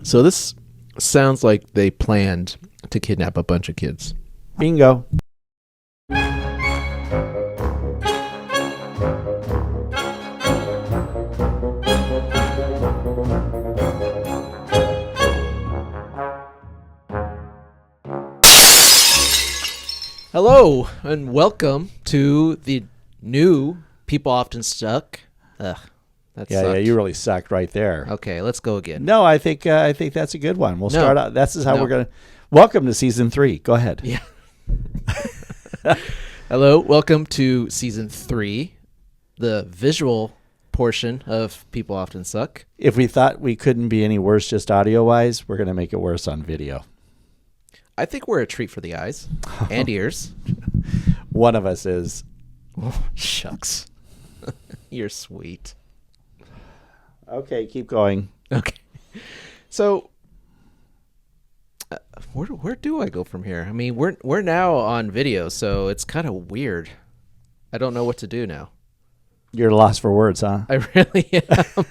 So this sounds like they planned to kidnap a bunch of kids. Bingo. Hello, and welcome to the new People Often Stuck. Ugh, that Yeah, sucked. you really sucked right there. Okay, let's go again. No, I think that's a good one. We'll start out. This is how No. we're gonna. Welcome to season 3. Go ahead. Yeah. Hello, welcome to season 3, the visual portion of People Often Suck. If we thought we couldn't be any worse just audio wise, we're gonna make it worse on video. I think we're a treat for the eyes and ears. One of us is. Oh, shucks. You're sweet. Okay, keep going. Okay. So, where do I go from here? I mean, we're now on video, so it's kind of weird. I don't know what to do now. You're lost for words, huh? I really am.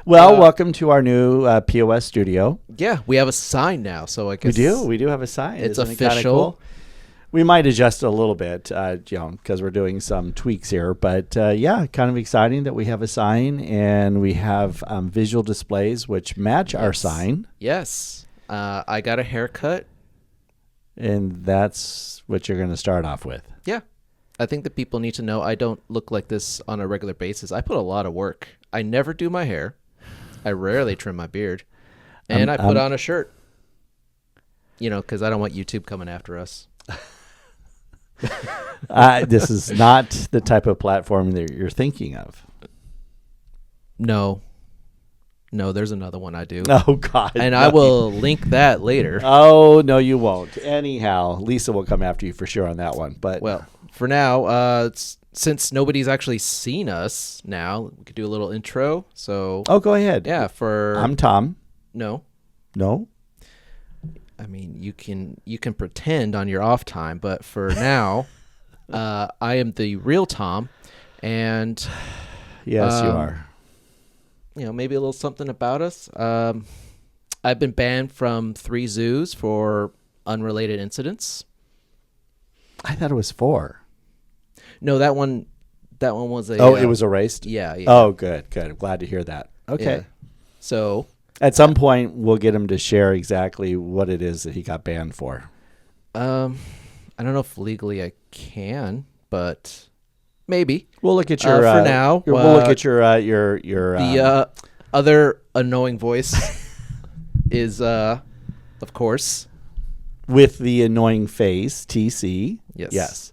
Well, welcome to our new POS studio. Yeah, we have a sign now, so I guess We do have a sign. It's Isn't it kinda official. cool? We might adjust it a little bit, because we're doing some tweaks here. But yeah, kind of exciting that we have a sign and we have visual displays which match our sign. Yes. I got a haircut. And that's what you're going to start off with. Yeah. I think that people need to know I don't look like this on a regular basis. I put a lot of work. I never do my hair. I rarely trim my beard. And I put on a shirt. You know, because I don't want YouTube coming after us. This is not the type of platform that you're thinking of. No, there's another one I do. Oh, God. And no. I will link that later. Oh, no, you won't. Anyhow, Lisa will come after you for sure on that one. But Well, for now, since nobody's actually seen us now, we could do a little intro. So, oh, go ahead. yeah, I'm Tom. No. I mean, you can pretend on your off time, but for now, I am the real Tom, and Yes, you are. you know, maybe a little something about us. I've been banned from 3 zoos for unrelated incidents. I thought it was 4. No, that one was a. Oh, it was erased? Yeah. Oh, good. I'm glad to hear that. Okay. Yeah. So At some point, we'll get him to share exactly what it is that he got banned for. I don't know if legally I can, but maybe. We'll look at your for now. We'll look at your The other annoying voice is, of course, with the annoying face, TC. Yes.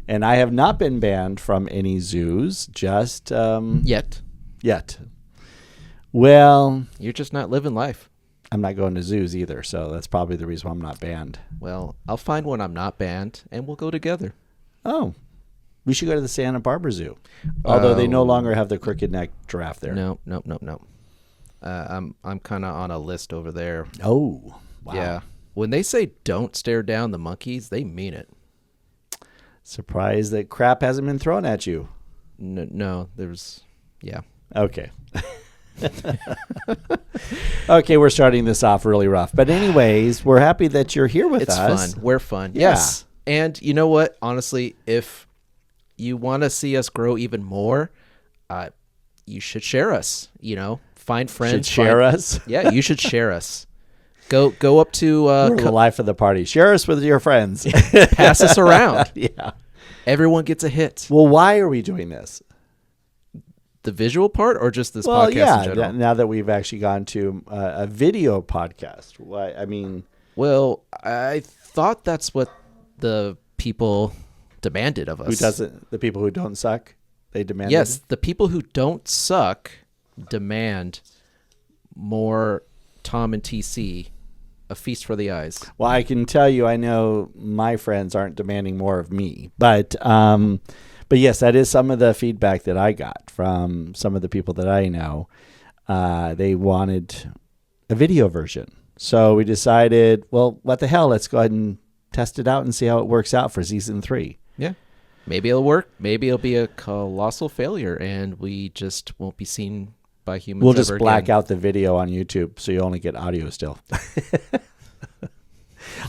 And I have not been banned from any zoos, just yet. Well, You're just not living life. I'm not going to zoos either, so that's probably the reason why I'm not banned. Well, I'll find one I'm not banned, and we'll go together. Oh, we should go to the Santa Barbara Zoo, although they no longer have the crooked neck giraffe there. No. I'm kind of on a list over there. Oh, wow. Yeah. When they say don't stare down the monkeys, they mean it. Surprised that crap hasn't been thrown at you. No, there's, yeah. Okay. Okay, we're starting this off really rough. But anyways, we're happy that you're here with It's us. fun. We're fun. Yeah. Yes. And you know what? Honestly, if you want to see us grow even more, you should share us. You know, find friends. Should share us? Yeah, you should share us. Go up to We're the life of the party. Share us with your friends. pass us around. Yeah. Everyone gets a hit. Well, why are we doing this? The visual part, or just this Well, podcast yeah. in general? Now that we've actually gone to a video podcast, why? I mean, Well, I thought that's what the people demanded of us. who doesn't? The people who don't suck, they demand. Yes, the people who don't suck demand more Tom and TC, a feast for the eyes. Well, I can tell you, I know my friends aren't demanding more of me, but yes, that is some of the feedback that I got from some of the people that I know. They wanted a video version, so we decided, well, what the hell? Let's go ahead and test it out and see how it works out for season 3. Yeah. Maybe it'll work. Maybe it'll be a colossal failure and we just won't be seen by humans. We'll just ever black again. out the video on YouTube so you only get audio still.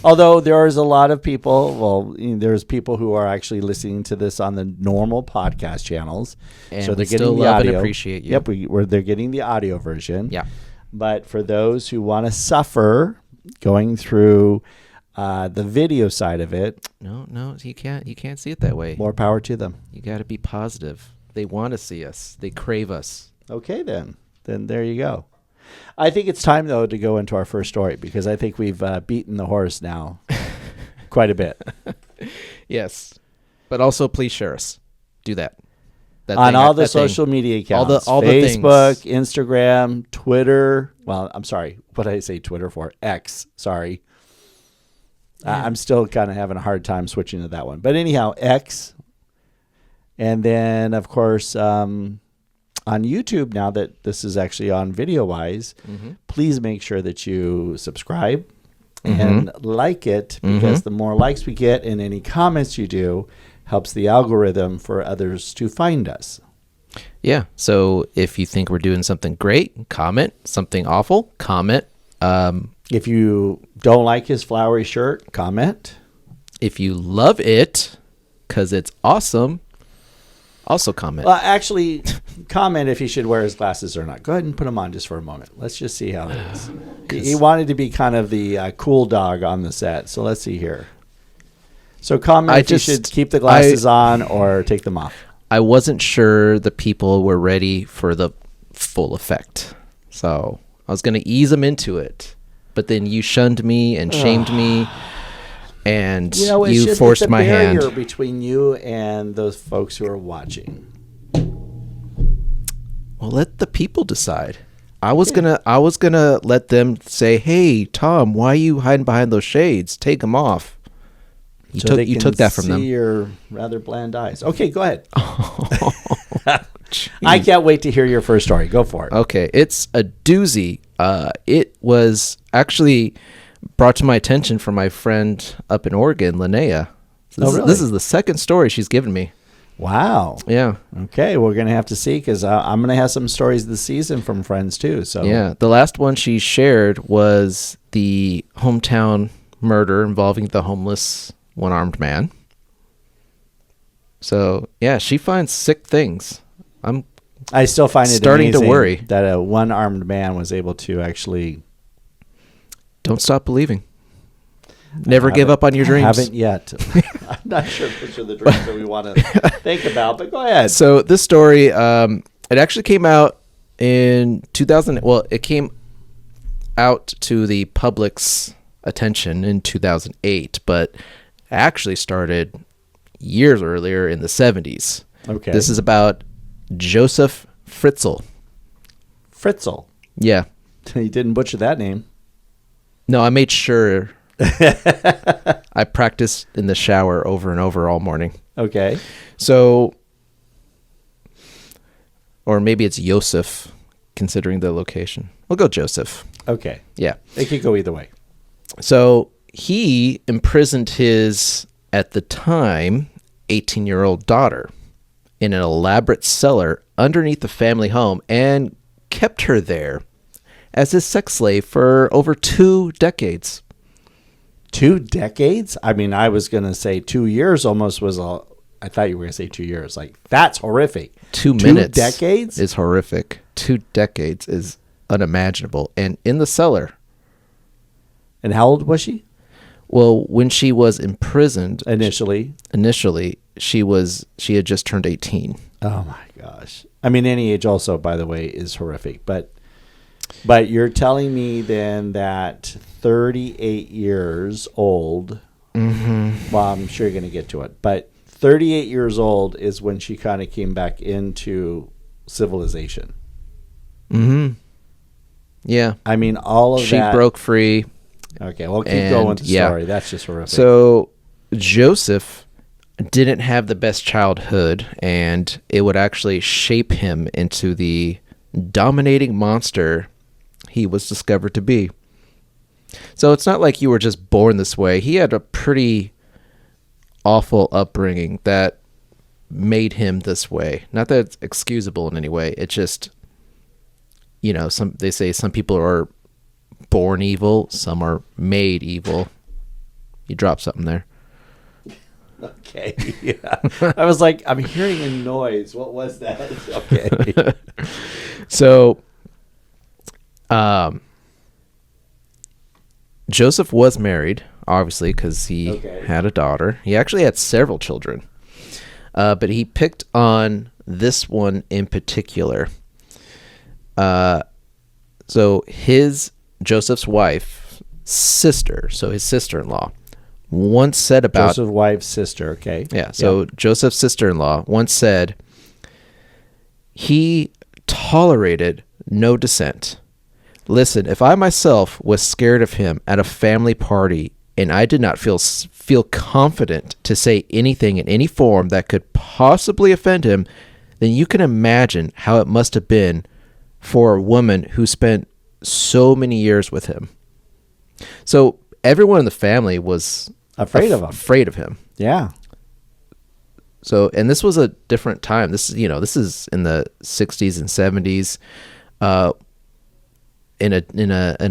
Although there is a lot of people, there's people who are actually listening to this on the normal podcast channels. And so we they're getting still the love audio. and appreciate you. Yep, they're getting the audio version. Yeah. But for those who want to suffer going through the video side of it, No, you can't see it that way. more power to them. You got to be positive. They want to see us. They crave us. Okay, then there you go. I think it's time, though, to go into our first story because I think we've beaten the horse now quite a bit. Yes. But also, please share us. Do that. On all the social media accounts. All the Facebook, things. Instagram, Twitter. Well, I'm sorry. What did I say Twitter for? X. Sorry. Yeah. I'm still kind of having a hard time switching to that one. But anyhow, X. And then, of course, on YouTube, now that this is actually on video-wise, please make sure that you subscribe and like it because the more likes we get and any comments you do helps the algorithm for others to find us. Yeah. So if you think we're doing something great, comment. Something awful, comment. If you don't like his flowery shirt, comment. If you love it because it's awesome, also comment. Well, actually, comment if he should wear his glasses or not. Go ahead and put them on just for a moment. Let's just see how it is. He wanted to be kind of the cool dog on the set. So let's see here. So comment if you should keep the glasses on or take them off. I wasn't sure the people were ready for the full effect. So I was going to ease them into it. But then you shunned me and shamed me. And you forced my hand. It's a barrier between you and those folks who are watching. Well, let the people decide. I was gonna let them say, "Hey, Tom, why are you hiding behind those shades? Take them off." You took that from them. See your rather bland eyes. Okay, go ahead. I can't wait to hear your first story. Go for it. Okay, it's a doozy. It was actually brought to my attention from my friend up in Oregon, Linnea. This is the second story she's given me. Wow. Yeah. Okay, we're going to have to see because I'm going to have some stories this season from friends too. So yeah, the last one she shared was the hometown murder involving the homeless one-armed man. So yeah, she finds sick things. I still find it starting to worry that a one-armed man was able to actually. Don't stop believing. Never give up on your dreams. Haven't yet. I'm not sure which are the dreams that we want to think about, but go ahead. So this story, it actually came out in 2000. Well, it came out to the public's attention in 2008, but actually started years earlier in the 70s. Okay. This is about Joseph Fritzl. Fritzl. Yeah. You didn't butcher that name. No, I made sure. I practiced in the shower over and over all morning. Okay. So, or maybe it's Joseph, considering the location. We'll go Joseph. Okay. Yeah. It could go either way. So he imprisoned his, at the time, 18-year-old daughter in an elaborate cellar underneath the family home and kept her there as his sex slave for over 2 decades. 2 decades? I mean, I was going to say 2 years almost was a. I thought you were going to say 2 years. Like, that's horrific. 2 minutes. 2 decades? Is horrific. 2 decades is unimaginable. And in the cellar. And how old was she? Well, when she was imprisoned. Initially, she had just turned 18. Oh, my gosh. I mean, any age also, by the way, is horrific. But you're telling me then that 38 years old, well, I'm sure you're going to get to it, but 38 years old is when she kind of came back into civilization. Mm-hmm. Yeah. I mean, all of that. She broke free. Okay, well, keep going with the story. That's just horrific. So Joseph didn't have the best childhood, and it would actually shape him into the dominating monster he was discovered to be. So it's not like you were just born this way. He had a pretty awful upbringing that made him this way. Not that it's excusable in any way. It just they say some people are born evil, some are made evil. You dropped something there. Okay. Yeah. I was like, I'm hearing a noise. What was that? Okay. So, Joseph was married, obviously, because he had a daughter. He actually had several children, but he picked on this one in particular. So Joseph's wife's sister, so his sister-in-law, once said about Joseph's wife's sister. Okay. Yeah. So Joseph's sister-in-law once said he tolerated no dissent. Listen, if I myself was scared of him at a family party and I did not feel confident to say anything in any form that could possibly offend him, then you can imagine how it must have been for a woman who spent so many years with him. So everyone in the family was afraid of him. Yeah. So, and this was a different time. This is in the 60s and 70s. In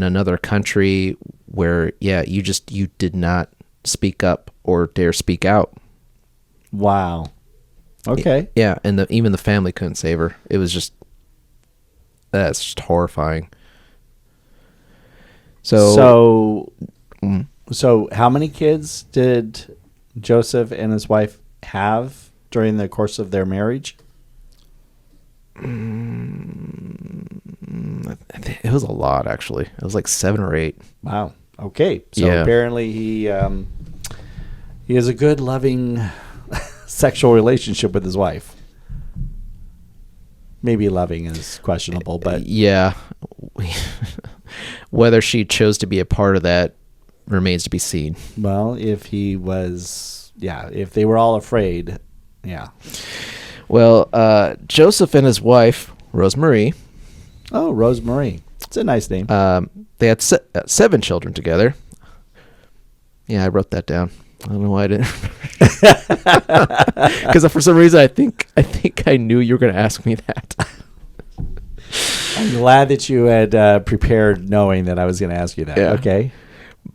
another country where you did not speak up or dare speak out. Wow. Okay. Yeah, and even the family couldn't save her. It was that's just horrifying. So how many kids did Joseph and his wife have during the course of their marriage? It was a lot, actually. It was like 7 or 8. Wow. Okay. So apparently he has a good, loving sexual relationship with his wife. Maybe loving is questionable, but yeah. Whether she chose to be a part of that remains to be seen. Well, if they were all afraid, yeah. Well, Joseph and his wife, Rosemarie. Oh, Rosemarie. It's a nice name. They had 7 children together. Yeah, I wrote that down. I don't know why I didn't. Because for some reason, I think I knew you were going to ask me that. I'm glad that you had prepared knowing that I was going to ask you that. Yeah. Okay.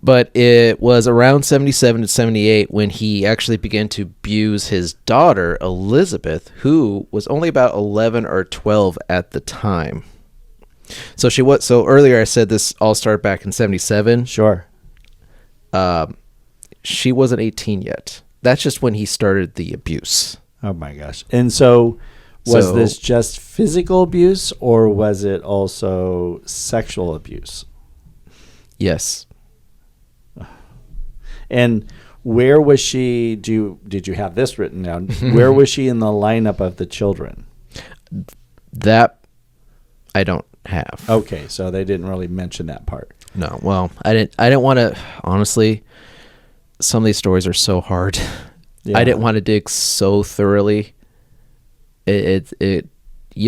But it was around 77 to 78 when he actually began to abuse his daughter, Elizabeth, who was only about 11 or 12 at the time. So earlier I said this all started back in 77. Sure. She wasn't 18 yet. That's just when he started the abuse. Oh my gosh. And so was this just physical abuse or was it also sexual abuse? Yes. And where was she? Did you have this written down? Where was she in the lineup of the children? That I don't have. Okay, so they didn't really mention that part. No. Well, I didn't want to, honestly. Some of these stories are so hard. Yeah. I didn't want to dig so thoroughly. You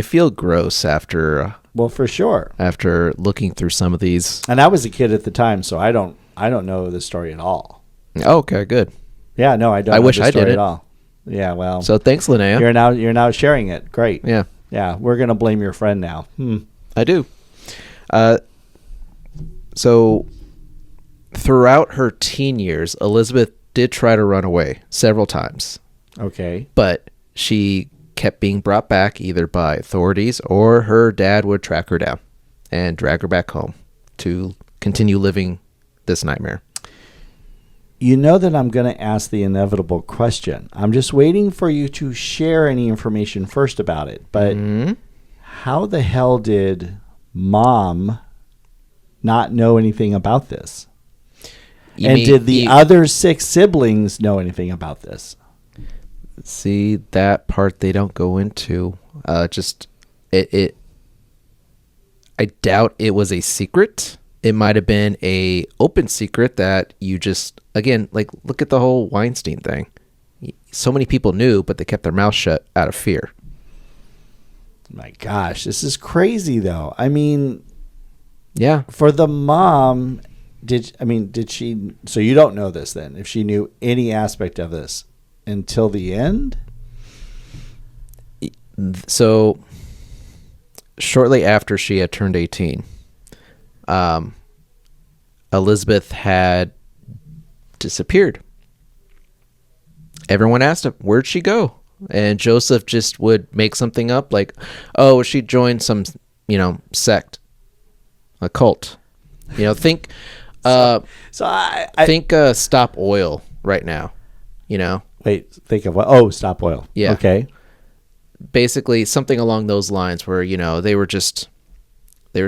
feel gross after. Well, for sure. After looking through some of these. And I was a kid at the time, so I don't know the story at all. Oh, okay, good. Yeah, no, I don't. I know wish the I story did at all. Yeah, well. So thanks, Linnea. You're now sharing it. Great. Yeah. Yeah, we're gonna blame your friend now. I do. So throughout her teen years, Elizabeth did try to run away several times. Okay. But she kept being brought back either by authorities or her dad would track her down and drag her back home to continue living this nightmare. You know that I'm going to ask the inevitable question. I'm just waiting for you to share any information first about it. But how the hell did Mom not know anything about this? Did the other 6 siblings know anything about this? See, that part they don't go into. I doubt it was a secret. It might have been a open secret that you just, again, like, look at the whole Weinstein thing. So many people knew, but they kept their mouth shut out of fear. My gosh, this is crazy, though. I mean, yeah. For the mom, did she? So you don't know this then? If she knew any aspect of this until the end? So shortly after she had turned 18, Elizabeth had disappeared. Everyone asked him, where'd she go? And Joseph just would make something up like, oh, she joined some, sect, a cult. Think think Stop Oil right now, Wait, think of what? Oh, Stop Oil. Yeah. Okay. Basically something along those lines where, they were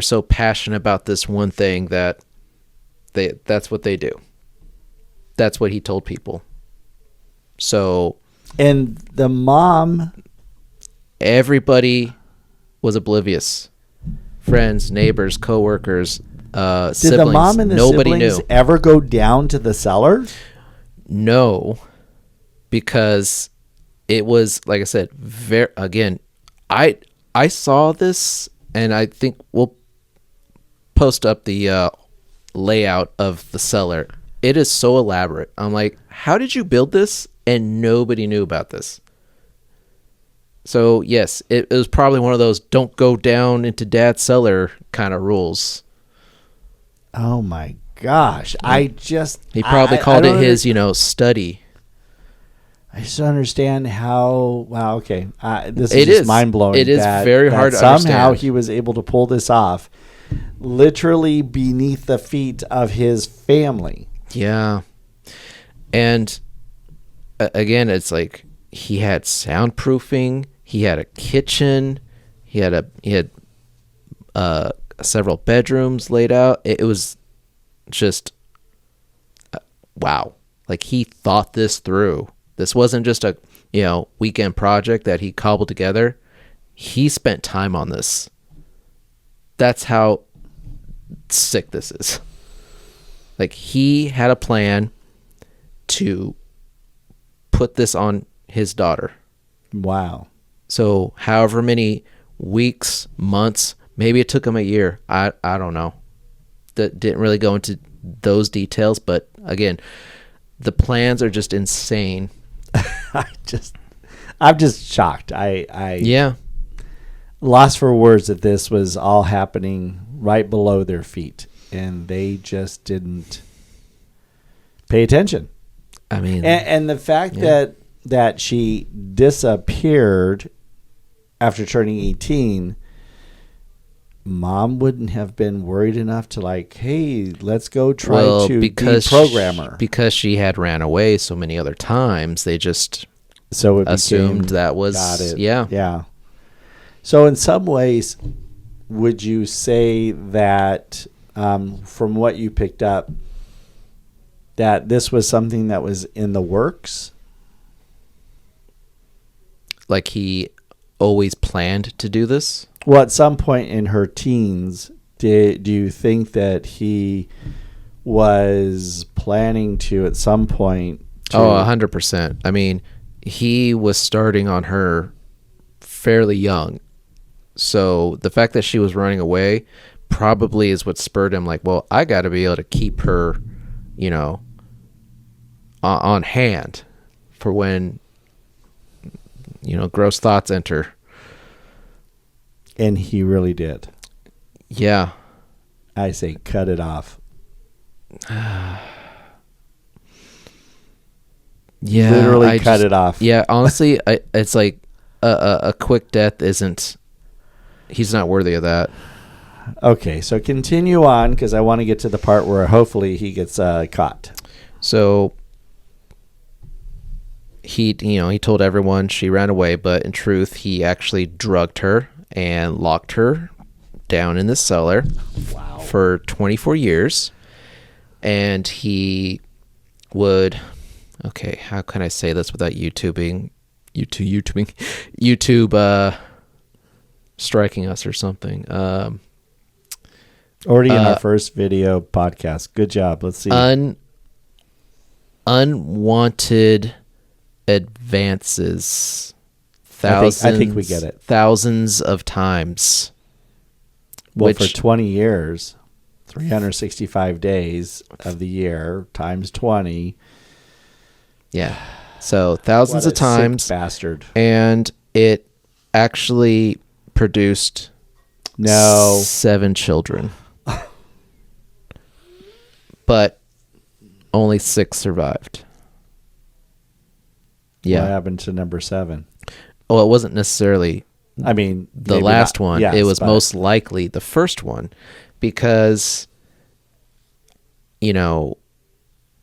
so passionate about this one thing that that's what they do. That's what he told people. So, and the mom, everybody was oblivious. Friends, neighbors, coworkers, siblings. Did the mom and the siblings knew. Ever go down to the cellar? No, because it was, like I said, I saw this, and I think we'll post up the layout of the cellar. It is so elaborate. I'm like, how did you build this? And nobody knew about this. So, yes, it was probably one of those don't go down into dad's cellar kind of rules. Oh, my gosh. He probably called it his, study. I just don't understand how. Wow, okay. This is just mind-blowing. It is very hard to understand. Somehow he was able to pull this off literally beneath the feet of his family. Yeah. And again, it's like he had soundproofing, he had a kitchen, he had several bedrooms laid out. It was just wow. Like, he thought this through. This wasn't just a, weekend project that he cobbled together. He spent time on this. That's how sick this is. Like, he had a plan to put this on his daughter. Wow. So however many weeks, months, maybe it took him a year. I don't know. That didn't really go into those details, but again, the plans are just insane. I'm just shocked. Yeah. Lost for words that this was all happening right below their feet, and they just didn't pay attention. I mean, and the fact that she disappeared after turning 18, mom wouldn't have been worried enough to like, hey, let's go try to deprogram her. Because she had ran away so many other times, they just assumed that was got it. Yeah. Yeah. So in some ways, would you say that from what you picked up, that this was something that was in the works? Like, he always planned to do this? Well, at some point in her teens, do you think that he was planning to, at some point... 100%. I mean, he was starting on her fairly young. So the fact that she was running away probably is what spurred him, like, well, I got to be able to keep her, on hand for when, gross thoughts enter. And he really did. Yeah. I say cut it off. Yeah. Literally cut it off. Yeah, honestly, it's like a quick death isn't... He's not worthy of that. Okay, so continue on, because I want to get to the part where hopefully he gets caught. So... He told everyone she ran away, but in truth, he actually drugged her and locked her down in the cellar for 24 years. And he would, okay, how can I say this without YouTube striking us or something? Already in our first video podcast. Good job. Let's see. Unwanted advances. Thousands. I think we get it. Thousands of times. Well, for 20 years, 365 days of the year times 20. Yeah. So thousands of times. Sick bastard. And it actually produced No. 7 children. But only 6 survived. Yeah. What happened to number 7? Well, it wasn't necessarily I mean, the last one. Yes, it was but most likely the first one because,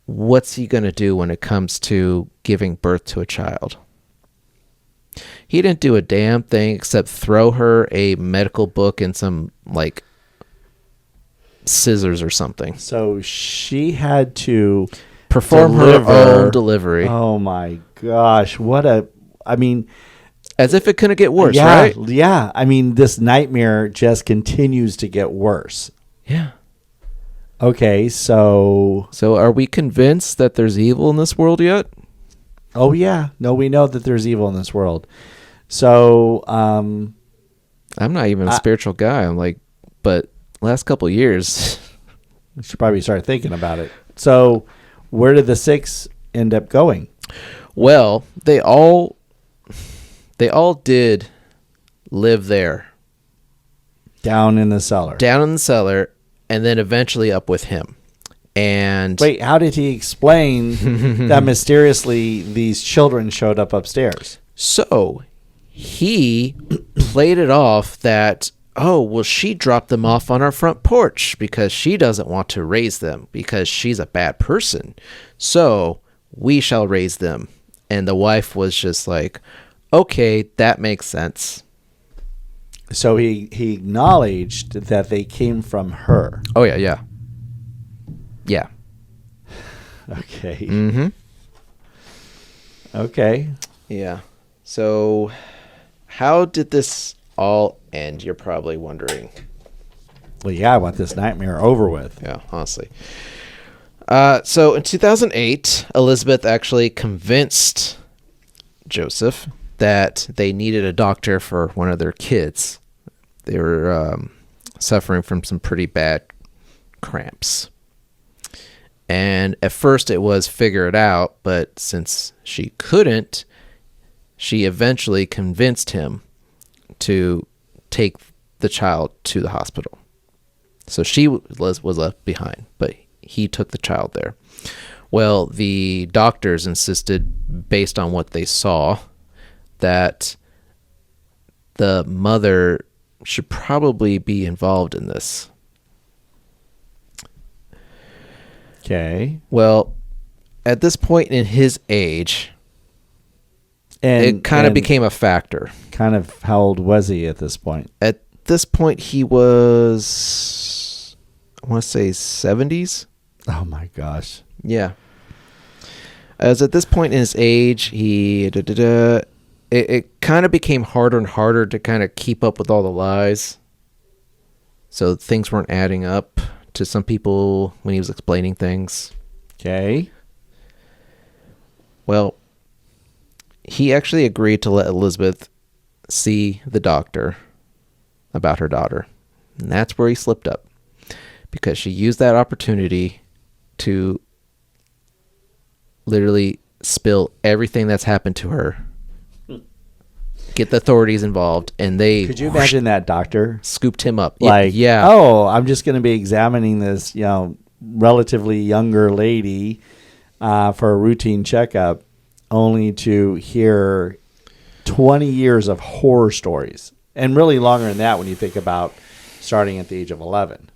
what's he going to do when it comes to giving birth to a child? He didn't do a damn thing except throw her a medical book and some, scissors or something. So she had to Perform her own delivery. Oh, my gosh. As if it couldn't get worse, yeah, right? Yeah. I mean, this nightmare just continues to get worse. Yeah. Okay, so are we convinced that there's evil in this world yet? Oh, yeah. No, we know that there's evil in this world. So, I'm not even a spiritual guy. I'm but last couple of years, we should probably start thinking about it. So, where did the 6 end up going? Well, they all did live there. Down in the cellar. And then eventually up with him. And wait, how did he explain that mysteriously these children showed up upstairs? So he played it off that, she dropped them off on our front porch because she doesn't want to raise them because she's a bad person. So we shall raise them. And the wife was just like, okay, that makes sense. So he acknowledged that they came from her. Oh, yeah. Yeah. Okay. Mm-hmm. Okay. Yeah. So how did this all end? You're probably wondering. Well, yeah, I want this nightmare over with. Yeah, honestly. So in 2008, Elizabeth actually convinced Joseph that they needed a doctor for one of their kids. They were suffering from some pretty bad cramps. And at first it was figure it out, but since she couldn't, she eventually convinced him to take the child to the hospital. So she was left behind, but he took the child there. Well, the doctors insisted, based on what they saw, that the mother should probably be involved in this. Okay. Well, at this point in his age, it kind of became a factor. Kind of, how old was he at this point? At this point, he was, I want to say 70s. Oh, my gosh. Yeah. As at this point in his age, it kind of became harder and harder to kind of keep up with all the lies. So things weren't adding up to some people when he was explaining things. Okay. Well, he actually agreed to let Elizabeth see the doctor about her daughter. And that's where he slipped up. Because she used that opportunity to literally spill everything that's happened to her. Get the authorities involved, and they... Could you imagine that doctor? Scooped him up. Yeah. Oh, I'm just going to be examining this, relatively younger lady for a routine checkup, only to hear 20 years of horror stories. And really longer than that when you think about starting at the age of 11.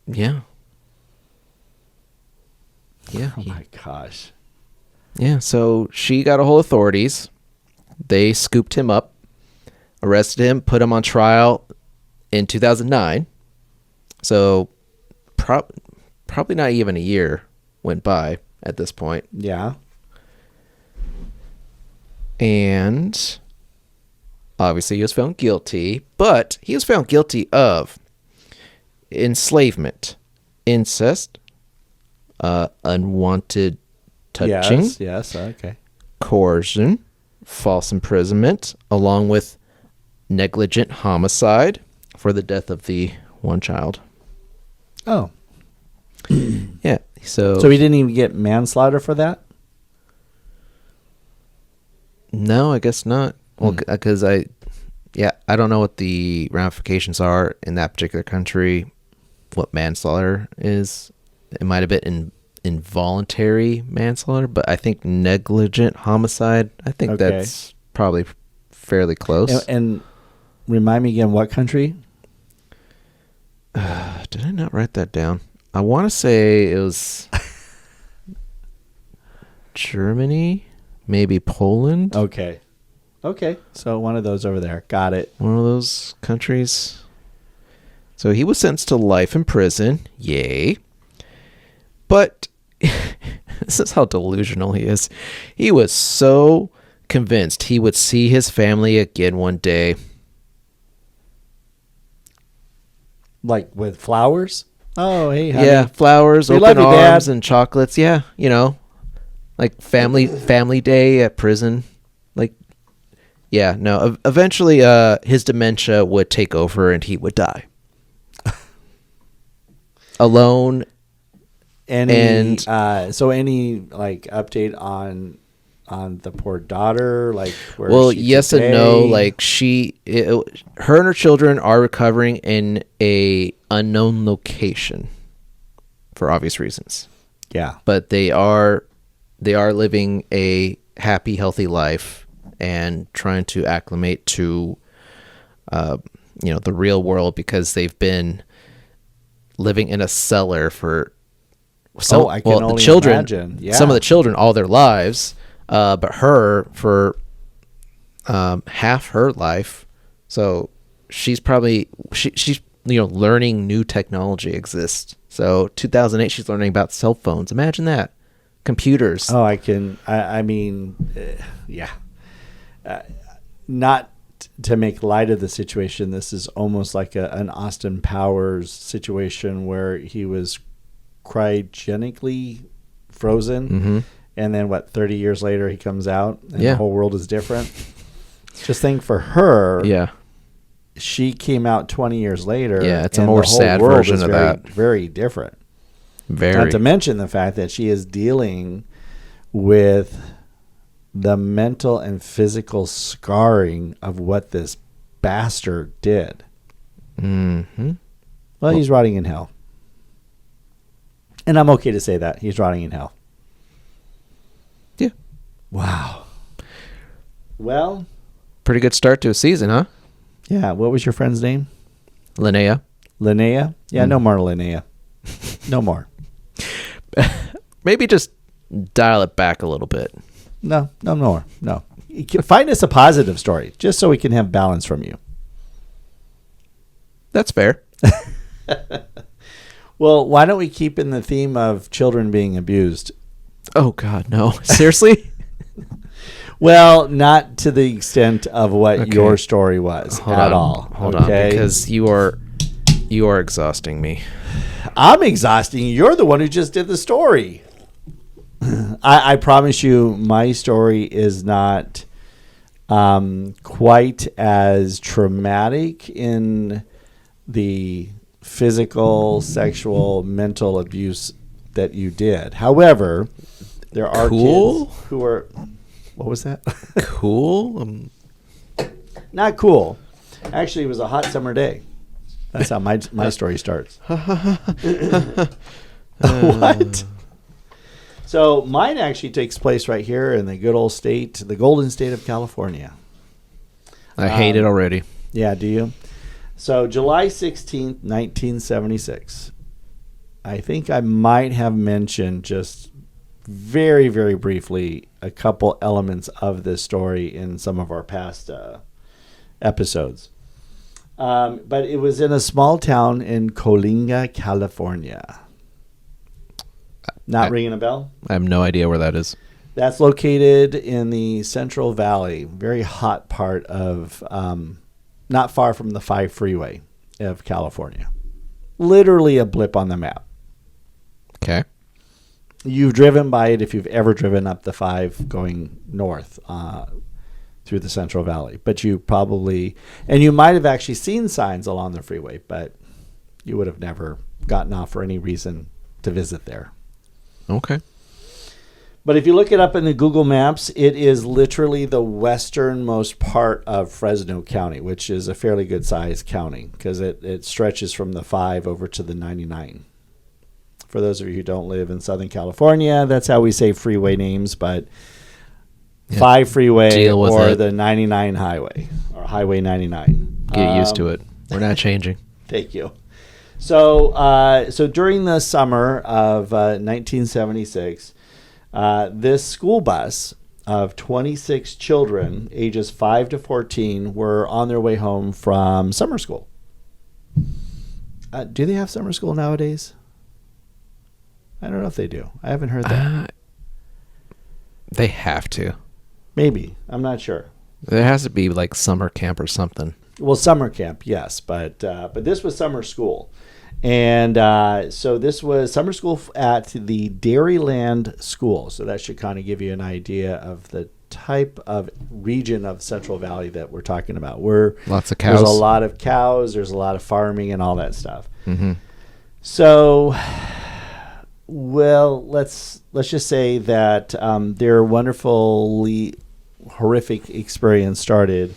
Yeah. Yeah. Oh, my gosh. Yeah, so she got a hold of authorities. They scooped him up, arrested him, put him on trial in 2009. So probably not even a year went by at this point. Yeah. And obviously he was found guilty, but he was found guilty of enslavement, incest, unwanted touching, yes, okay, coercion, false imprisonment, along with negligent homicide for the death of the one child. Oh. Yeah. So he didn't even get manslaughter for that? No, I guess not. Well, because I I don't know what the ramifications are in that particular country, what manslaughter is. It might have been involuntary manslaughter, but I think negligent homicide, I think that's probably fairly close. And remind me again, what country? Did I not write that down? I want to say it was Germany, maybe Poland. Okay. So one of those over there. Got it. One of those countries. So he was sentenced to life in prison. Yay. But this is how delusional he is. He was so convinced he would see his family again one day. Like with flowers? Oh, hey, honey. Yeah, flowers, We open love you, arms, Dad. and chocolates. Yeah, like family day at prison. Like, yeah, no. Eventually, his dementia would take over and he would die. Alone. Any like update on the poor daughter? Like, where Well, is she yes today? and no. Like her and her children are recovering in a unknown location for obvious reasons. Yeah. But they are living a happy, healthy life and trying to acclimate to, the real world, because they've been living in a cellar for I can only the children, imagine. Yeah. some of the children all their lives, but her for half her life. So she's probably she's learning new technology exists. So 2008, she's learning about cell phones. Imagine that, computers. Oh, I mean, yeah. Not to make light of the situation, this is almost like an Austin Powers situation where he was cryogenically frozen, Mm-hmm. and then 30 years later he comes out and Yeah. the whole world is different. Just think for her, Yeah. she came out 20 years later. Yeah, it's a and more the whole sad world version is of very, that. very different. Very. Not to mention the fact that she is dealing with the mental and physical scarring of what this bastard did. Mm-hmm. Well, he's rotting in hell. And I'm okay to say that. He's rotting in hell. Yeah. Wow. Well, Pretty good start to a season, huh? yeah. What was your friend's name? Linnea. Linnea? Yeah, no more Linnea. No more. Maybe just dial it back a little bit. No more. No. Find us a positive story, just so we can have balance from you. That's fair. Well, why don't we keep in the theme of children being abused? Oh, God, no. Seriously? Well, not to the extent of what Okay. your story was at all. Hold on, because you are exhausting me. I'm exhausting you. You're the one who just did the story. I promise you, my story is not quite as traumatic in the physical, sexual, mental abuse that you did. However, there are Cool? kids who are... What was that? Cool. Not cool. Actually, it was a hot summer day. That's how my story starts. What? So mine actually takes place right here in the good old state, the golden state of California. I hate it already. Yeah, do you? So July 16th, 1976. I think I might have mentioned just very, very briefly a couple elements of this story in some of our past episodes. But it was in a small town in Coalinga, California. Not ringing a bell? I have no idea where that is. That's located in the Central Valley, very hot part of, not far from the 5 freeway of California. Literally a blip on the map. Okay. You've driven by it if you've ever driven up the 5 going north through the Central Valley. But you probably, and you might have actually seen signs along the freeway, but you would have never gotten off for any reason to visit there. Okay. But if you look it up in the Google Maps, it is literally the westernmost part of Fresno County, which is a fairly good sized county because it stretches from the 5 over to the 99. For those of you who don't live in Southern California, that's how we say freeway names, but 5 freeway or the 99 highway or Highway 99. Get used to it. We're not changing. Thank you. So during the summer of 1976, this school bus of 26 children, ages 5 to 14, were on their way home from summer school. Do they have summer school nowadays? I don't know if they do. I haven't heard that. They have to. Maybe. I'm not sure. There has to be like summer camp or something. Well, summer camp, yes, but this was summer school. And so this was summer school at the Dairyland School. So that should kind of give you an idea of the type of region of Central Valley that we're talking about. Lots of cows. There's a lot of cows. There's a lot of farming and all that stuff. Mm-hmm. So, well, let's just say that their wonderfully horrific experience started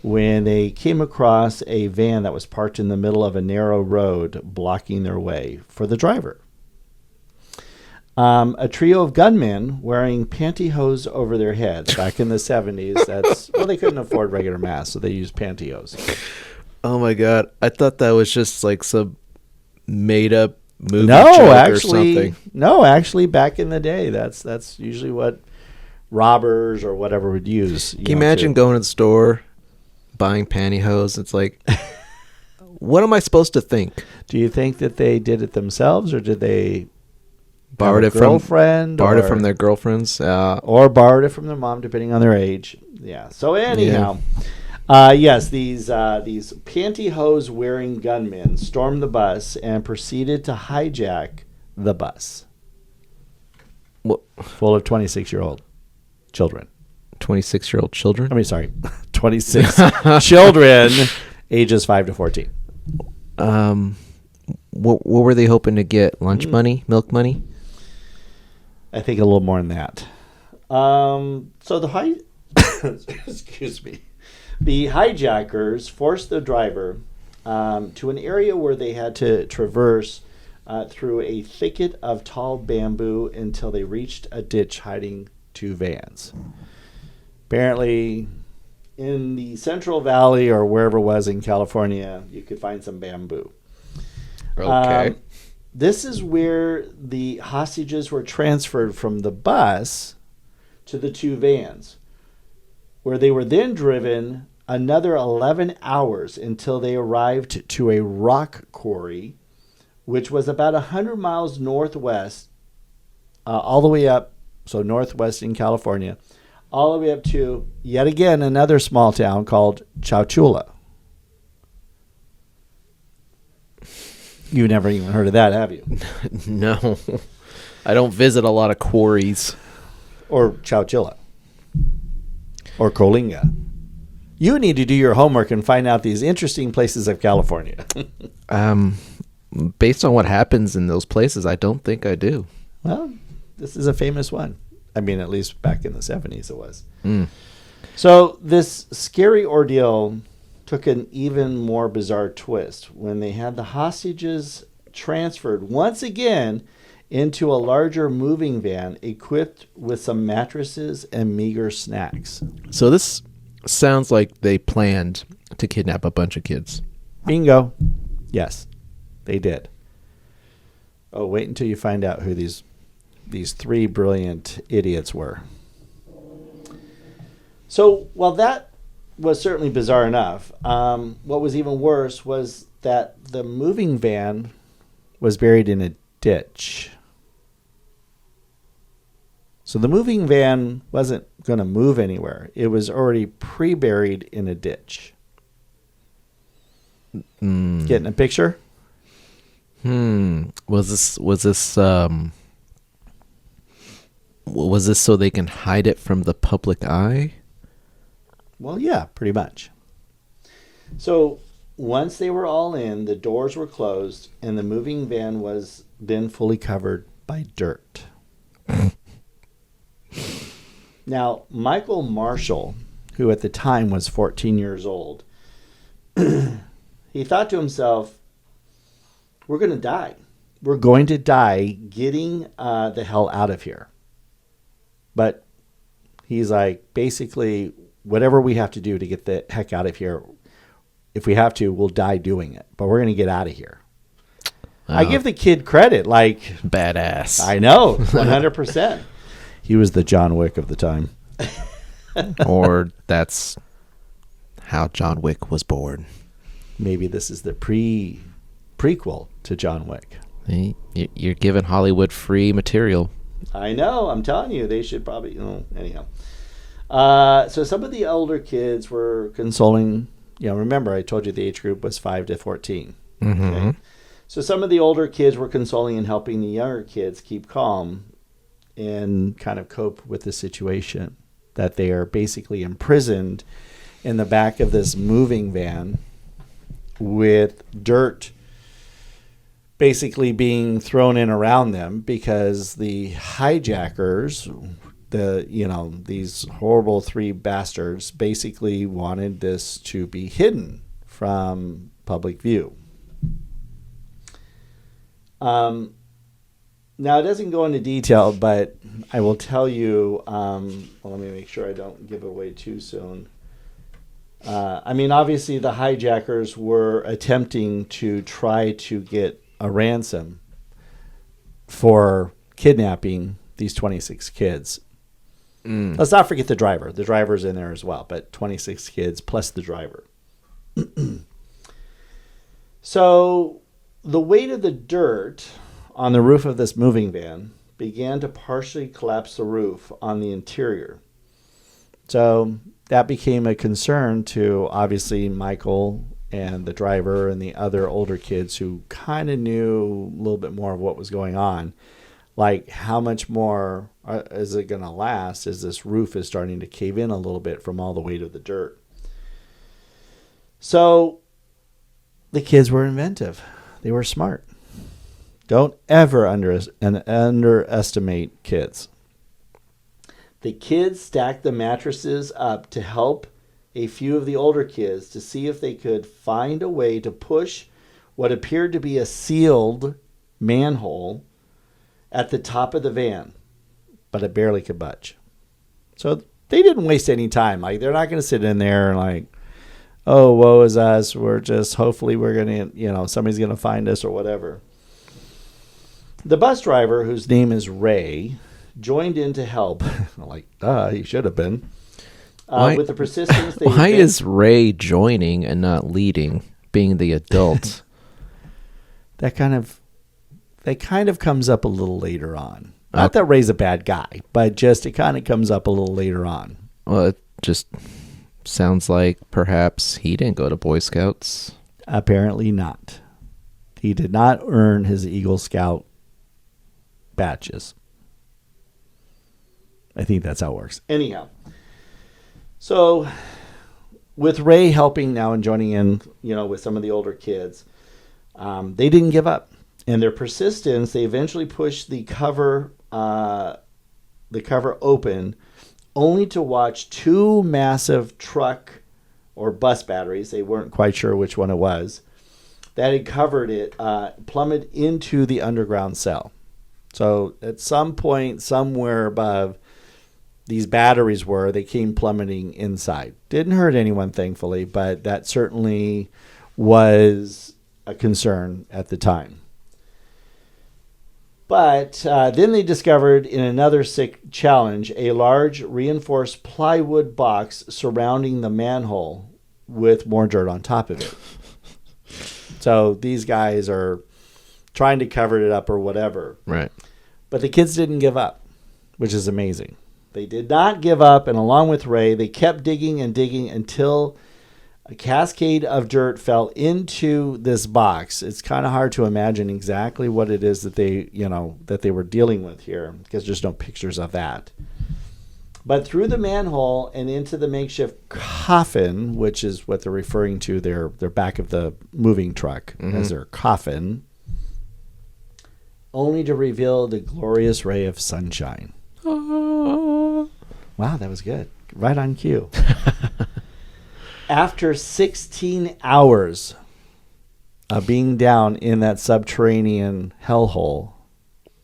when they came across a van that was parked in the middle of a narrow road blocking their way for the driver. A trio of gunmen wearing pantyhose over their heads back in the 70s. They couldn't afford regular masks, so they used pantyhose. Oh my God. I thought that was just like some made up movie joke or something. No, actually, back in the day, that's usually what robbers or whatever would use. Can you imagine going to the store, buying pantyhose? It's like, what am I supposed to think? Do you think that they did it themselves, or did they borrowed it from their girlfriends, or borrowed it from their mom, depending on their age? Yeah. So anyhow, yes, these pantyhose wearing gunmen stormed the bus and proceeded to hijack the bus, full of 26-year-old children. 26-year-old children? I mean, sorry, 26 children, ages 5 to 14. What were they hoping to get? Lunch money? Milk money? I think a little more than that. So the excuse me. The hijackers forced the driver to an area where they had to traverse through a thicket of tall bamboo until they reached a ditch hiding 2 vans. Apparently, in the Central Valley or wherever it was in California, you could find some bamboo. Okay. This is where the hostages were transferred from the bus to the 2 vans, where they were then driven another 11 hours until they arrived to a rock quarry, which was about 100 miles northwest, all the way up, so northwest in California, all the way up to, yet again, another small town called Chowchula. You never even heard of that, have you? No. I don't visit a lot of quarries. Or Chowchilla. Or Coalinga. You need to do your homework and find out these interesting places of California. Based on what happens in those places, I don't think I do. Well, this is a famous one. I mean, at least back in the 70s it was. So this scary ordeal took an even more bizarre twist when they had the hostages transferred once again into a larger moving van equipped with some mattresses and meager snacks. So this sounds like they planned to kidnap a bunch of kids. Bingo. Yes, they did. Oh, wait until you find out who these 3 brilliant idiots were. So, while that was certainly bizarre enough, what was even worse was that the moving van was buried in a ditch. So the moving van wasn't going to move anywhere. It was already pre-buried in a ditch. Getting a picture? Was this so they can hide it from the public eye? Well, yeah, pretty much. So once they were all in, the doors were closed, and the moving van was then fully covered by dirt. Now, Michael Marshall, who at the time was 14 years old, he thought to himself, we're going to die. We're going to die getting the hell out of here. But he's like, basically, whatever we have to do to get the heck out of here, if we have to, we'll die doing it. But we're going to get out of here. I give the kid credit. Like, badass. I know, 100%. He was the John Wick of the time. Or that's how John Wick was born. Maybe this is the prequel to John Wick. You're giving Hollywood free material. I know. I'm telling you, they should probably, anyhow. So some of the older kids were consoling, remember I told you the age group was 5 to 14. Mm-hmm. Okay? So some of the older kids were consoling and helping the younger kids keep calm and kind of cope with the situation that they are basically imprisoned in the back of this moving van with dirt basically being thrown in around them because the hijackers, these horrible 3 bastards, basically wanted this to be hidden from public view. Now, it doesn't go into detail, but I will tell you, let me make sure I don't give away too soon. Obviously, the hijackers were attempting to try to get a ransom for kidnapping these 26 kids. Let's not forget the driver. The driver's in there as well, but 26 kids plus the driver. So the weight of the dirt on the roof of this moving van began to partially collapse the roof on the interior. So that became a concern to, obviously, Michael and the driver and the other older kids who kind of knew a little bit more of what was going on. Like, how much more is it going to last as this roof is starting to cave in a little bit from all the weight of the dirt? So the kids were inventive. They were smart. Don't ever underestimate kids. The kids stacked the mattresses up to help a few of the older kids to see if they could find a way to push what appeared to be a sealed manhole at the top of the van, but it barely could budge. So they didn't waste any time. Like, they're not going to sit in there and like, oh, woe is us. Hopefully we're going to, somebody's going to find us or whatever. The bus driver, whose name is Ray, joined in to help. Like, he should have been. With the persistence. Why is Ray joining and not leading, being the adult? That kind of comes up a little later on. Not that Ray's a bad guy, but just it kind of comes up a little later on. Well, it just sounds like perhaps he didn't go to Boy Scouts. Apparently not. He did not earn his Eagle Scout badges. I think that's how it works. Anyhow, so with Ray helping now and joining in, with some of the older kids, they didn't give up. And their persistence, they eventually pushed the cover open, only to watch 2 massive truck or bus batteries, they weren't quite sure which one it was, that had covered it, plummet into the underground cell. So at some point, somewhere above these batteries they came plummeting inside. Didn't hurt anyone, thankfully, but that certainly was a concern at the time. But then they discovered in another sick challenge a large reinforced plywood box surrounding the manhole with more dirt on top of it. So these guys are trying to cover it up or whatever. Right. But the kids didn't give up, which is amazing. They did not give up, and along with Ray, they kept digging and digging until a cascade of dirt fell into this box. It's kind of hard to imagine exactly what it is that they were dealing with here, because there's no pictures of that. But through the manhole and into the makeshift coffin, which is what they're referring to, their back of the moving truck as their coffin, only to reveal the glorious ray of sunshine. Wow, that was good. Right on cue. After 16 hours of being down in that subterranean hellhole.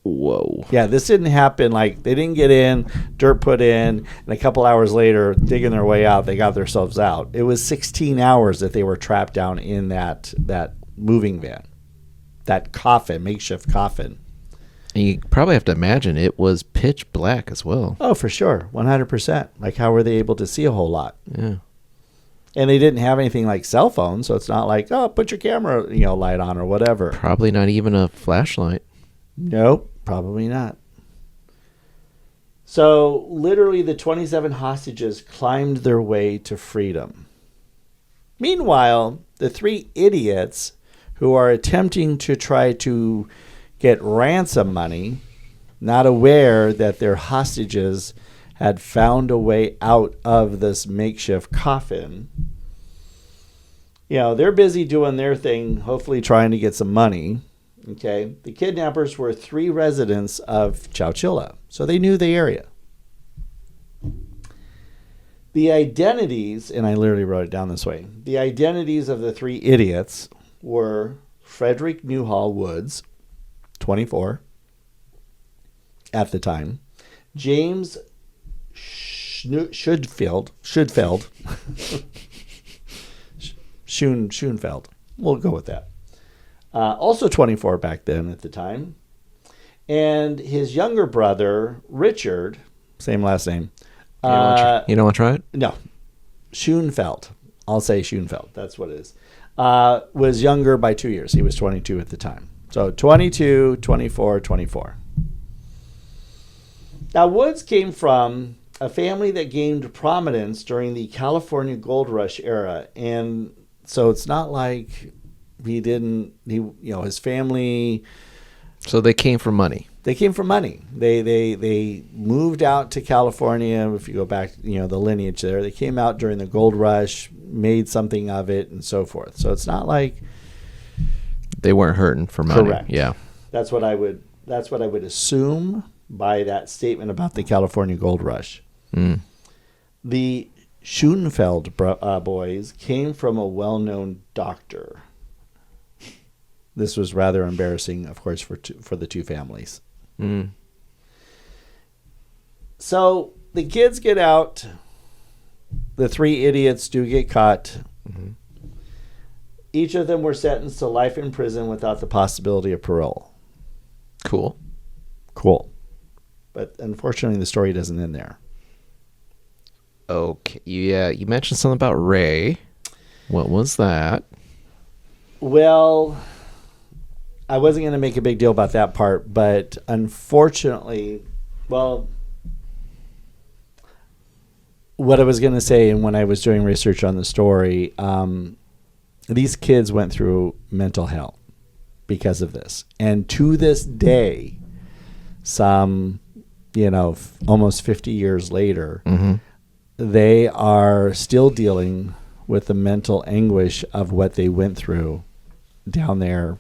Whoa. Yeah, this didn't happen like they didn't get in, dirt put in, and a couple hours later, digging their way out, they got themselves out. It was 16 hours that they were trapped down in that moving van, that coffin, makeshift coffin. And you probably have to imagine it was pitch black as well. Oh, for sure. 100%. Like, how were they able to see a whole lot? Yeah. And they didn't have anything like cell phones, so it's not like, oh, put your camera, light on or whatever. Probably not even a flashlight. Nope, probably not. So, literally, the 27 hostages climbed their way to freedom. Meanwhile, the 3 idiots who are attempting to try to get ransom money, not aware that their hostages had found a way out of this makeshift coffin. They're busy doing their thing, hopefully trying to get some money. Okay. The kidnappers were 3 residents of Chowchilla, so they knew the area. The identities, and I literally wrote it down this way, the identities of the 3 idiots were Frederick Newhall Woods, 24 at the time, James Schoenfeld, Schoenfeld, we'll go with that, also 24 back then at the time, and his younger brother, Richard, same last name. You don't want to try it? No, Schoenfeld. I'll say Schoenfeld. That's what it is. Was younger by 2 years. He was 22 at the time. So 22, 24, 24. Now, Woods came from a family that gained prominence during the California Gold Rush era. And so it's not like his family. So they came from money. They came from money. They moved out to California. If you go back, the lineage there, they came out during the gold rush, made something of it, and so forth. So it's not like they weren't hurting for money. Correct. Yeah, that's what I would assume by that statement about the California gold rush. Mm. The Schoenfeld boys came from a well-known doctor. This was rather embarrassing, of course, for the 2 families. Mm. So the kids get out. The 3 idiots do get caught. Mm-hmm. Each of them were sentenced to life in prison without the possibility of parole. Cool. But unfortunately, the story doesn't end there. Okay. Yeah, you mentioned something about Ray. What was that? Well, I wasn't going to make a big deal about that part, but unfortunately, what I was going to say, and when I was doing research on the story, these kids went through mental hell because of this. And to this day, some, almost 50 years later, mm-hmm. they are still dealing with the mental anguish of what they went through down there.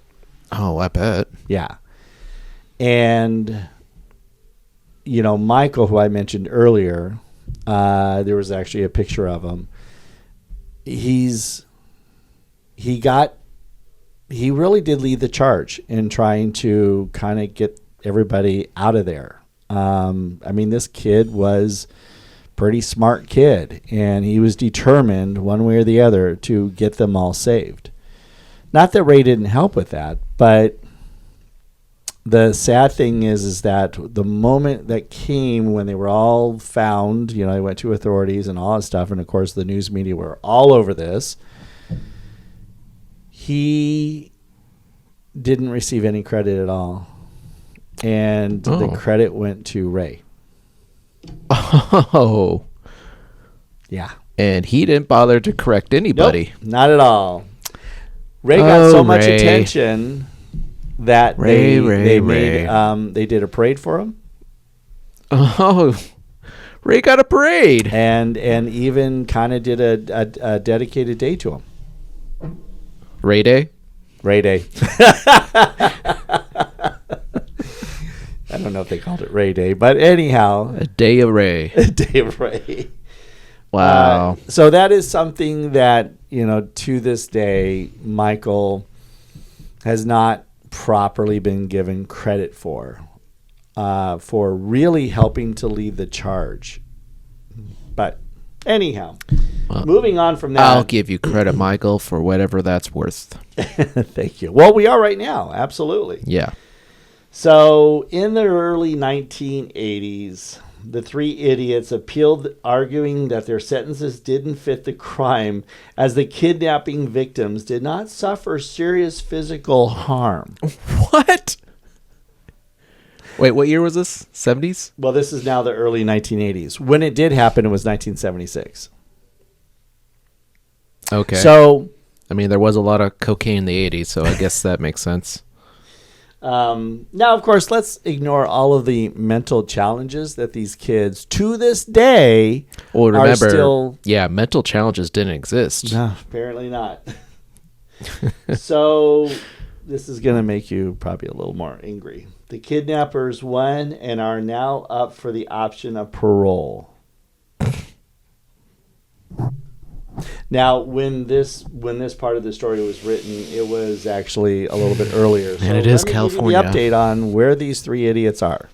Oh, I bet. Yeah. And, Michael, who I mentioned earlier, there was actually a picture of him. He really did lead the charge in trying to kind of get everybody out of there. This kid was pretty smart kid, and he was determined one way or the other to get them all saved. Not that Ray didn't help with that, but the sad thing is that the moment that came when they were all found, they went to authorities and all that stuff, and of course the news media were all over this, he didn't receive any credit at all. And the credit went to Ray. Oh. Yeah. And he didn't bother to correct anybody. Nope, not at all. Ray got so much attention that they did a parade for him. Oh, Ray got a parade. And even kind of did a dedicated day to him. Ray Day? Ray Day. I don't know if they called it Ray Day, but anyhow. A day of Ray. A day of Ray. Wow. So that is something that, to this day, Michael has not properly been given credit for really helping to lead the charge. But anyhow, moving on from that. I'll give you credit, Michael, for whatever that's worth. Thank you. Well, we are right now. Absolutely. Yeah. So in the early 1980s, the three idiots appealed, arguing that their sentences didn't fit the crime, as the kidnapping victims did not suffer serious physical harm. What? Wait, what year was this? 70s? Well, this is now the early 1980s. When it did happen, it was 1976. Okay. So, I mean, there was a lot of cocaine in the 80s, so I guess that makes sense. Now, of course, let's ignore all of the mental challenges that these kids, to this day, are still... Yeah, mental challenges didn't exist. No, apparently not. So, this is going to make you probably a little more angry. The kidnappers won and are now up for the option of parole. Now, when this part of the story was written, it was actually a little bit earlier. So and it is California. Give you the update on where these three idiots are.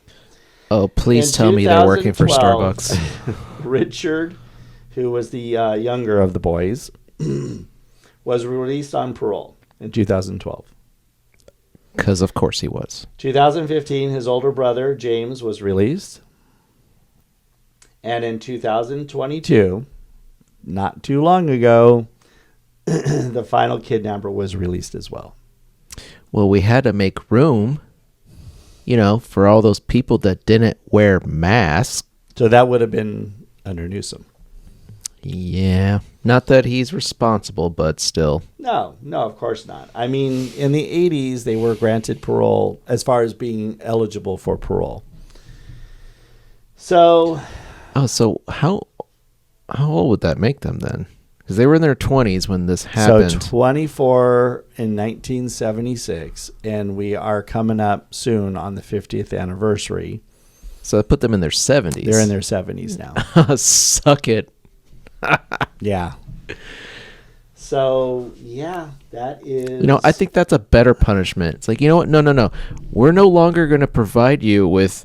Oh, please tell me they're working for Starbucks. Richard, who was the younger of the boys, was released on parole in 2012. Because of course he was. 2015, his older brother, James, was released. And in 2022... not too long ago, the final kidnapper was released as well. Well, we had to make room, for all those people that didn't wear masks. So that would have been under Newsom. Yeah. Not that he's responsible, but still. No, of course not. I mean, in the 80s, they were granted parole as far as being eligible for parole. So... Oh, so how old would that make them then? Because they were in their 20s when this happened. So 24 in 1976, and we are coming up soon on the 50th anniversary. So that put them in their 70s. They're in their 70s now. Suck it. Yeah. So, yeah, that is... I think that's a better punishment. It's like, you know what? No. We're no longer going to provide you with...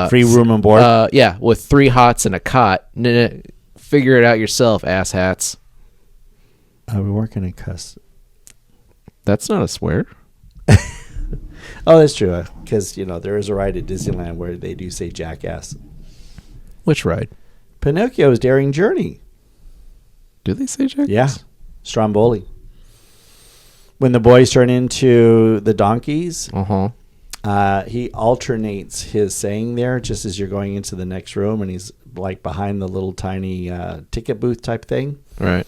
free room and board? Yeah, with 3 hots and a cot. Figure it out yourself, asshats. We weren't going to cuss. That's not a swear. Oh, that's true. Because, there is a ride at Disneyland where they do say jackass. Which ride? Pinocchio's Daring Journey. Do they say jackass? Yeah. Stromboli. When the boys turn into the donkeys, he alternates his saying there just as you're going into the next room, and he's like behind the little tiny ticket booth type thing. Right.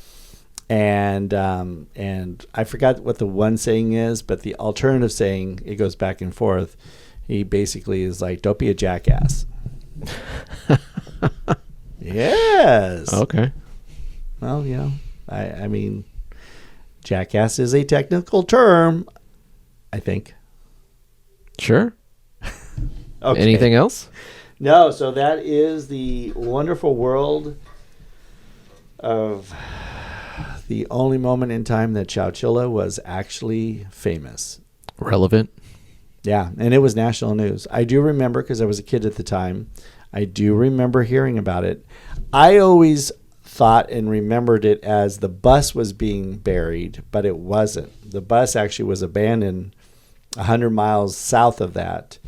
And I forgot what the one saying is, but the alternative saying, it goes back and forth. He basically is like, "Don't be a jackass." Yes. Okay. Well, I mean, jackass is a technical term, I think. Sure. Okay. Anything else? No, so that is the wonderful world of the only moment in time that Chowchilla was actually famous. Relevant. Yeah, and it was national news. I do remember, because I was a kid at the time, I do remember hearing about it. I always thought and remembered it as the bus was being buried, but it wasn't. The bus actually was abandoned 100 miles south of that,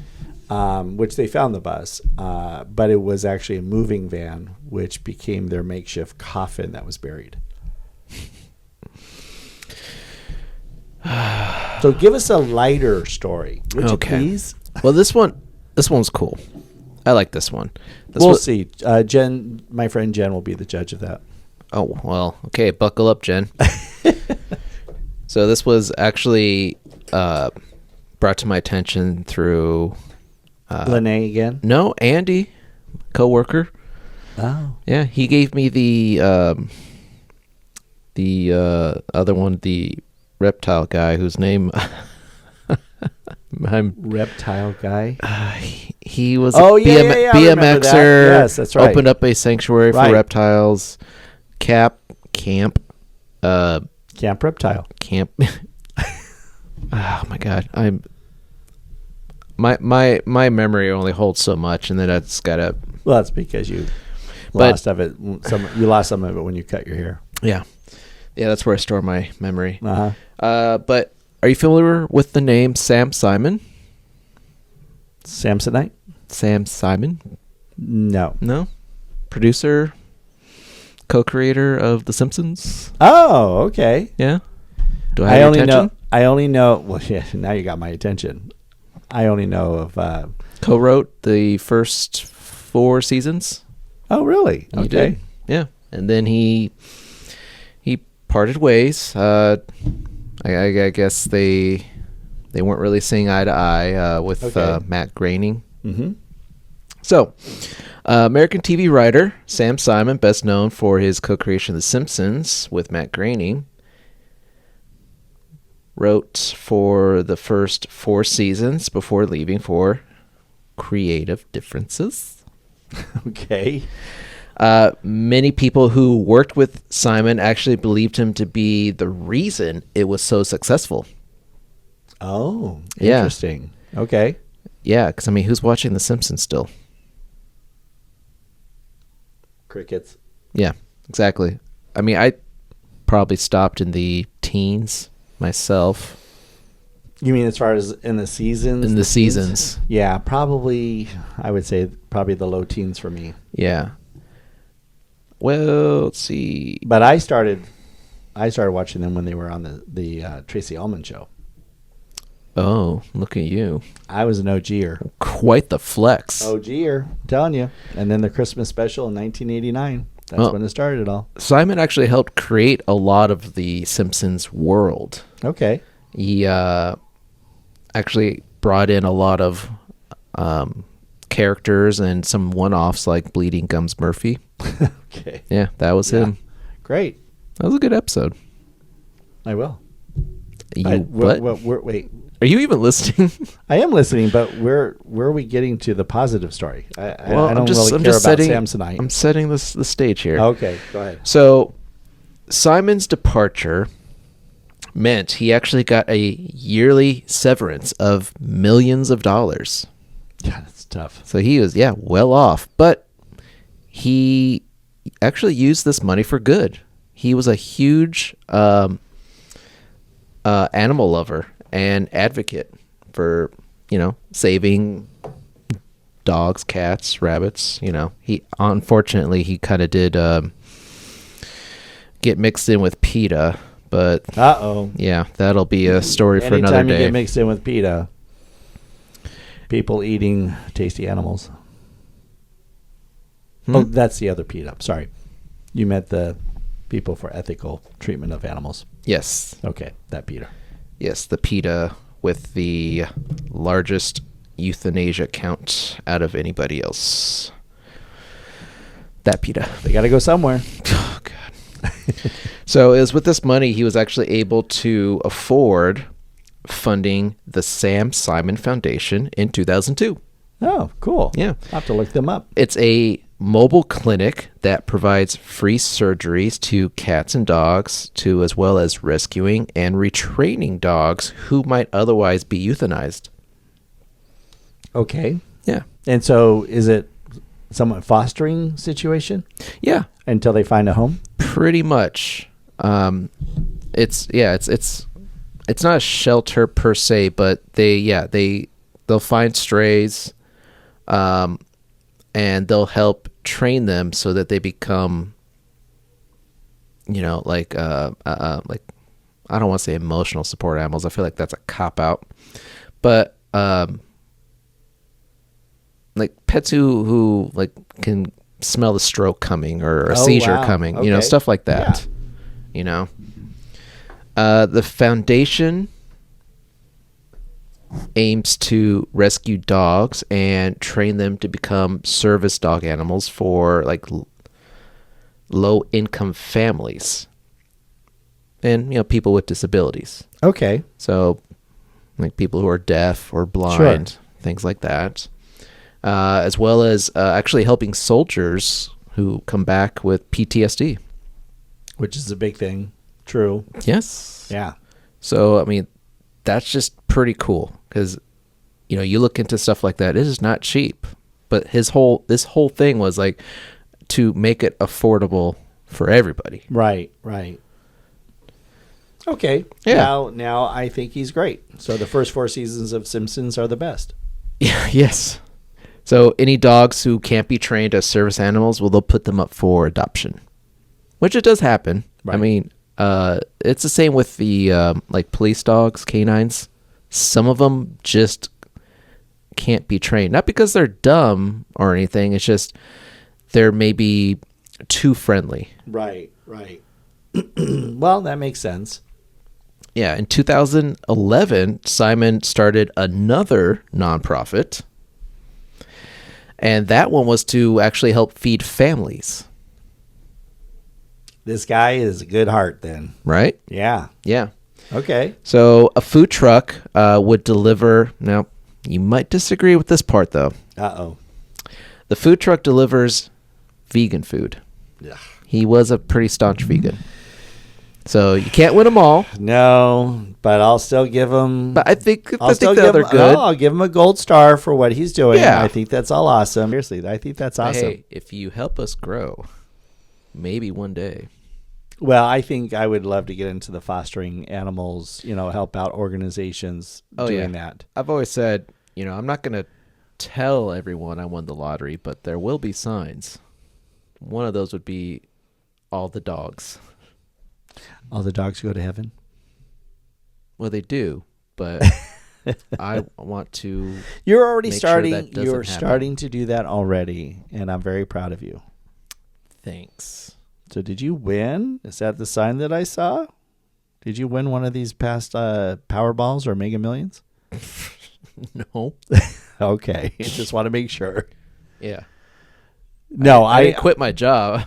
which they found the bus, but it was actually a moving van, which became their makeshift coffin that was buried. So give us a lighter story, would you please? Well, this one's cool. I like this one. We'll see. Jen, my friend Jen, will be the judge of that. Oh, well, okay. Buckle up, Jen. So this was actually brought to my attention through... Lene again? No, Andy, coworker. Oh. Yeah, he gave me the other one, the reptile guy whose name I'm reptile guy. he was Oh, a yeah, yeah, yeah, I remember that. BMXer. Yes, that's right. Opened up a sanctuary for Right. reptiles. Camp. Camp Reptile. Camp. Oh my God, my memory only holds so much, and then I just gotta. Well, that's because you lost of it. You lost some of it when you cut your hair. Yeah, that's where I store my memory. But are you familiar with the name Sam Simon? Samsonite? Sam Simon? No. Producer, co-creator of The Simpsons. Oh, okay. Yeah. Do I have your attention? I only know. Well, yeah. Now you got my attention. I only know of. Co-wrote the first 4 seasons. Oh, really? He Okay. did. Yeah, and then he parted ways. I guess they weren't really seeing eye to eye with Matt Groening. Mm-hmm. So, American TV writer Sam Simon, best known for his co-creation of The Simpsons with Matt Groening, wrote for the first 4 seasons before leaving for creative differences. Okay. Many people who worked with Simon actually believed him to be the reason it was so successful. Oh, Yeah. interesting. Okay. Yeah, because I mean, who's watching The Simpsons still? Crickets. Yeah, exactly. I mean, I probably stopped in the teens myself. You mean as far as in the seasons? In the seasons. Yeah, probably. I would say probably the low teens for me. Yeah. Well, let's see. But I started watching them when they were on the Tracy Ullman show. Oh, look at you. I was an OGer. Quite the flex. OGer, I'm telling you. And then the Christmas special in 1989. That's when it started it all. Simon actually helped create a lot of the Simpsons world. Okay. He actually brought in a lot of characters and some one-offs like Bleeding Gums Murphy. Okay. Yeah, that was him. Great. That was a good episode. I will. What? Wait. Are you even listening? I am listening, but where are we getting to the positive story? I don't really I'm care just about setting, Samsonite. I'm setting the stage here. Okay, go ahead. So, Simon's departure meant he actually got a yearly severance of millions of dollars. Yeah, that's tough. So he was, well off. But he actually used this money for good. He was a huge animal lover and advocate for, saving dogs, cats, rabbits. He unfortunately he kind of did get mixed in with PETA, but yeah, that'll be a story for another day. Anytime you get mixed in with PETA, people eating tasty animals. Oh, that's the other PETA. Sorry, you meant the people for ethical treatment of animals. Yes. Okay, that PETA. Yes, the PETA with the largest euthanasia count out of anybody else. That PETA. They got to go somewhere. Oh, God. So it was with this money he was actually able to afford funding the Sam Simon Foundation in 2002. Oh, cool. Yeah. I'll have to look them up. It's a mobile clinic that provides free surgeries to cats and dogs, as well as rescuing and retraining dogs who might otherwise be euthanized. Okay. Yeah. And so is it somewhat fostering situation? Yeah. Until they find a home? Pretty much. It's not a shelter per se, but they'll find strays, and they'll help train them so that they become, like I don't want to say emotional support animals. I feel like that's a cop out, but like pets who like can smell the stroke coming or a seizure coming, okay. Stuff like that. Yeah. The foundation aims to rescue dogs and train them to become service dog animals for like low income families and people with disabilities. Okay. So like people who are deaf or blind, things like that, as well as actually helping soldiers who come back with PTSD. Which is a big thing. True. Yes. Yeah. So, I mean, that's just pretty cool because, you look into stuff like that. It is not cheap. But this whole thing was like to make it affordable for everybody. Right. Okay. Yeah. Now I think he's great. So the first 4 seasons of Simpsons are the best. Yeah. Yes. So any dogs who can't be trained as service animals, well, they'll put them up for adoption, which it does happen. Right. I mean, it's the same with the like police dogs, canines. Some of them just can't be trained, not because they're dumb or anything. It's just they're maybe too friendly. Right. Well, that makes sense. Yeah, in 2011, Simon started another nonprofit, and that one was to actually help feed families. This guy is a good heart then. Right? Yeah. Yeah. Okay. So a food truck would deliver. Now, you might disagree with this part, though. Uh-oh. The food truck delivers vegan food. Yeah. He was a pretty staunch vegan. So you can't win them all. No, but I'll still give him. But I think I'll they're good. I'll give him a gold star for what he's doing. Yeah. I think that's all awesome. Seriously, I think that's awesome. Hey, if you help us grow, maybe one day. Well, I think I would love to get into the fostering animals, help out organizations doing that. I've always said, I'm not going to tell everyone I won the lottery, but there will be signs. One of those would be all the dogs. All the dogs go to heaven? Well, they do, but I want to. You're already make starting. Sure that doesn't You're happen. starting to do that already, and I'm very proud of you. Thanks. So, did you win? Is that the sign that I saw? Did you win one of these past Powerballs or Mega Millions? No. Okay, just want to make sure. Yeah. No, I didn't quit my job.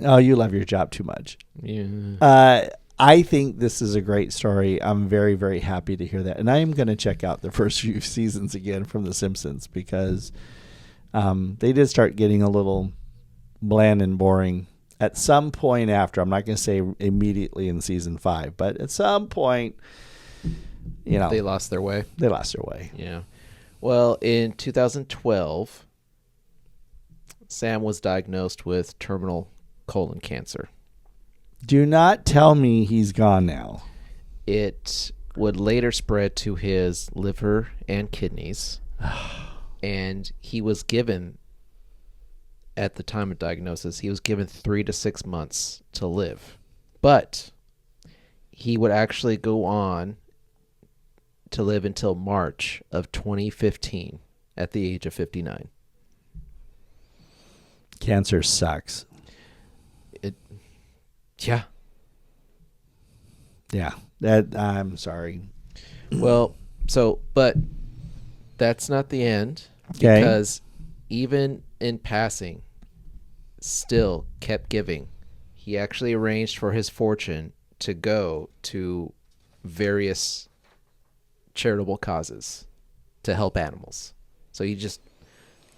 Oh, you love your job too much. Yeah. I think this is a great story. I'm very, very happy to hear that. And I am going to check out the first few seasons again from The Simpsons because they did start getting a little bland and boring at some point after. I'm not going to say immediately in season 5, but at some point, they lost their way. They lost their way. Yeah. Well, in 2012, Sam was diagnosed with terminal colon cancer. Do not tell me he's gone now. It would later spread to his liver and kidneys. And he was given, at the time of diagnosis, he was given 3 to 6 months to live. But he would actually go on to live until March of 2015 at the age of 59. Cancer sucks. Yeah. Yeah. That I'm sorry. Well, but that's not the end. Okay. Because even in passing, still kept giving. He actually arranged for his fortune to go to various charitable causes to help animals. So he just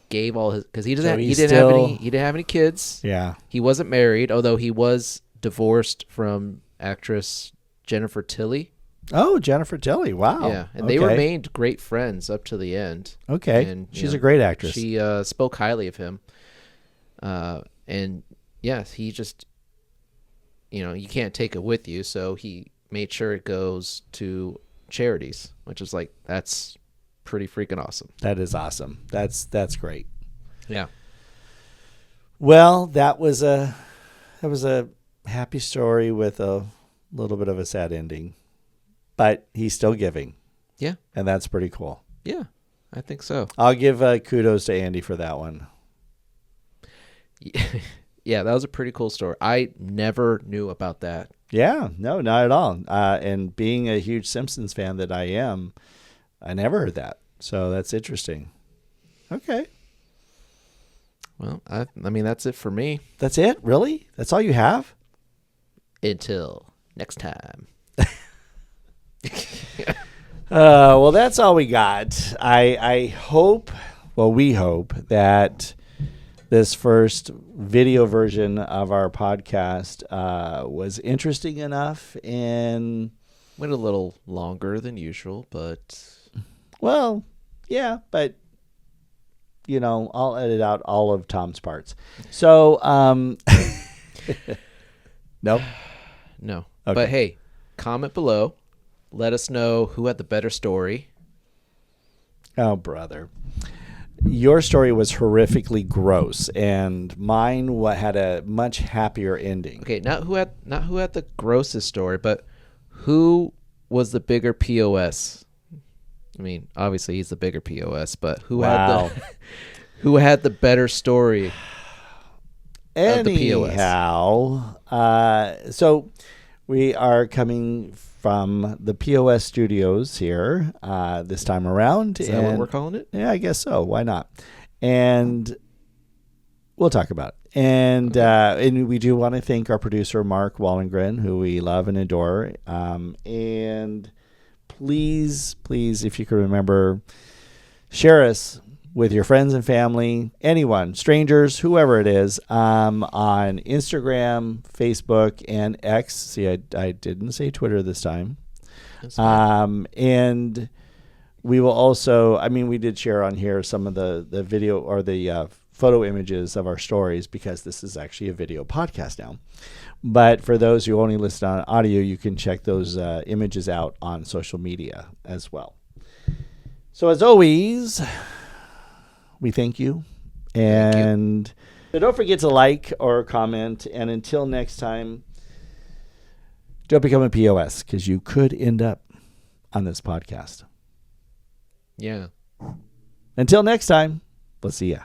gave all his, because he didn't have any kids. Yeah. He wasn't married, although he was divorced from actress Jennifer Tilly. Oh, Jennifer Tilly. Wow. Yeah, and they remained great friends up to the end. Okay. And she's a great actress. She spoke highly of him. And yes, he just, you can't take it with you, so he made sure it goes to charities, which is like, that's pretty freaking awesome. That is awesome. That's great. Yeah. Well, that was a happy story with a little bit of a sad ending, but he's still giving. Yeah. And that's pretty cool. Yeah, I think so. I'll give kudos to Andy for that one. Yeah, that was a pretty cool story. I never knew about that. Yeah, no, not at all. And being a huge Simpsons fan that I am, I never heard that. So that's interesting. Okay. Well, I mean, that's it for me. That's it? Really? That's all you have? Until next time. Well, that's all we got. I hope, well, we hope that this first video version of our podcast was interesting enough and Went a little longer than usual, but well, yeah, but I'll edit out all of Tom's parts. So, no. no. Okay. But hey, comment below. Let us know who had the better story. Oh, brother. Your story was horrifically gross, and mine had a much happier ending. Okay, not who had the grossest story, but who was the bigger POS? I mean, obviously he's the bigger POS, but who had the better story of the POS? Anyhow, so we are coming from the POS studios here this time around. Is that what we're calling it? Yeah, I guess so. Why not? And we'll talk about it. And and we do want to thank our producer, Mark Wallengren, who we love and adore. And please, if you could remember, share us with your friends and family, anyone, strangers, whoever it is, on Instagram, Facebook, and X. See, I didn't say Twitter this time. And we will also, we did share on here some of the video or the photo images of our stories because this is actually a video podcast now. But for those who only listen on audio, you can check those images out on social media as well. So as always, we thank you. And so don't forget to like or comment. And until next time, don't become a POS because you could end up on this podcast. Yeah. Until next time, we'll see ya.